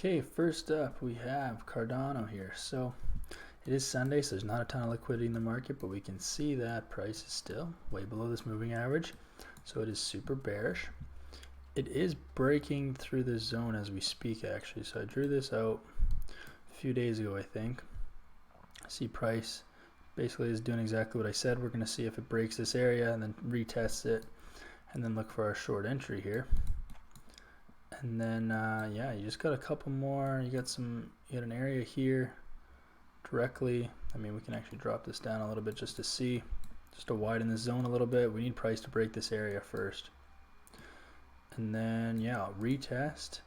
Okay, first up we have Cardano here. So it is Sunday, so there's not a ton of liquidity in the market, but we can see that price is still way below this moving average. So it is super bearish. It is breaking through the zone as we speak, actually. So I drew this out a few days ago, I think. See price basically is doing exactly what I said. We're going to see if it breaks this area and then retests it, and then look for our short entry here. And then yeah, you just got a couple more. You got an area here directly. I mean, we can actually drop this down a little bit just to see, just to widen the zone a little bit. We need price to break this area first, and then yeah, I'll retest.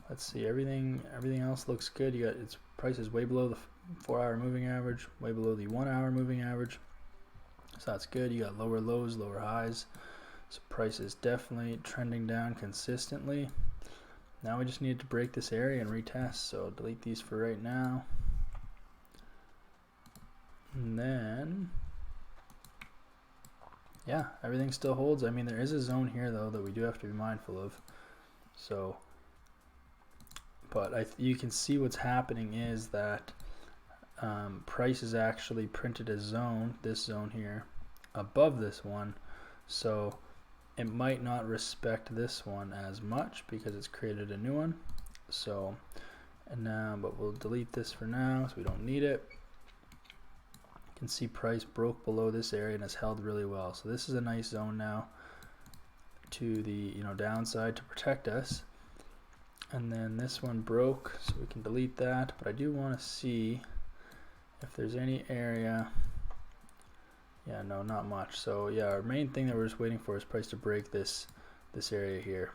Let's see, everything else looks good. You got its price is way below the 4-hour moving average, way below the 1-hour moving average, so that's good. You got lower lows, lower highs, so price is definitely trending down consistently. Now we just need to break this area and retest, so delete these for right now. And then yeah, everything still holds. I mean, there is a zone here though that we do have to be mindful of. So but you can see what's happening is that price has actually printed a zone, this zone here, above this one. So it might not respect this one as much because it's created a new one. So, and now, but we'll delete this for now, so we don't need it. You can see price broke below this area and has held really well. So this is a nice zone now to the downside to protect us. And then this one broke, so we can delete that. But I do want to see if there's any area. Yeah, no, not much. So yeah, our main thing that we're just waiting for is price to break this area here.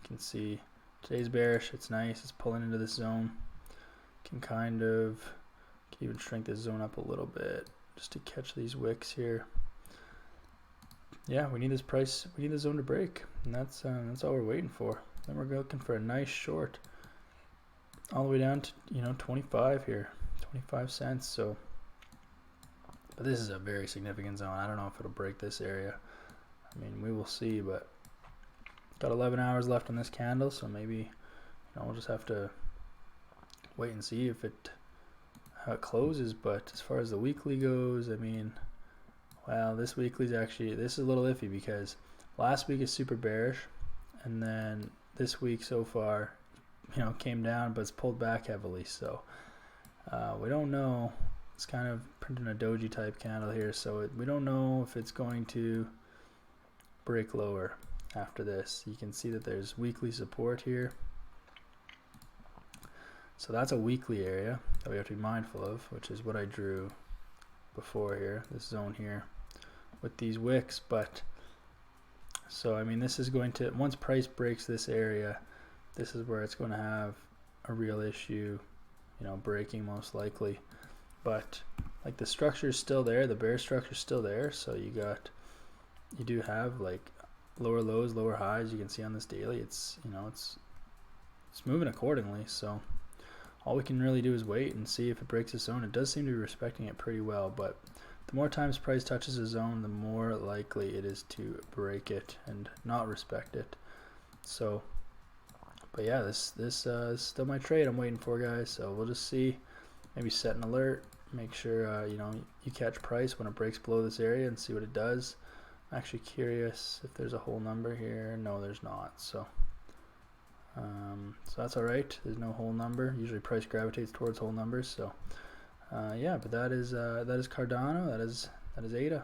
You can see today's bearish. It's nice. It's pulling into this zone. Can even shrink this zone up a little bit just to catch these wicks here. Yeah, we need this price. We need the zone to break, and that's all we're waiting for. Then we're looking for a nice short all the way down to 25 here, 25 cents. So. But this is a very significant zone. I don't know if it'll break this area. I mean, we will see, but got 11 hours left on this candle, so maybe we'll just have to wait and see how it closes. But as far as the weekly goes, I mean, well, this weekly's actually, this is a little iffy because last week is super bearish, and then this week so far, came down, but it's pulled back heavily. So we don't know. It's kind of printing a doji type candle here, so we don't know if it's going to break lower after this. You can see that there's weekly support here, so that's a weekly area that we have to be mindful of, which is what I drew before here, this zone here with these wicks. But so I mean, this is going to, once price breaks this area, this is where it's going to have a real issue, breaking most likely. But like the structure is still there, the bear structure is still there, so you do have like lower lows, lower highs. You can see on this daily, it's moving accordingly. So all we can really do is wait and see if it breaks the zone. It does seem to be respecting it pretty well, but the more times price touches a zone, the more likely it is to break it and not respect it. So, but yeah, this is still my trade I'm waiting for, guys. So we'll just see. Maybe set an alert, make sure you catch price when it breaks below this area and see what it does. I'm actually curious if there's a whole number here. No, there's not. So so that's all right. There's no whole number. Usually price gravitates towards whole numbers. So yeah, but that is Cardano. That is ADA.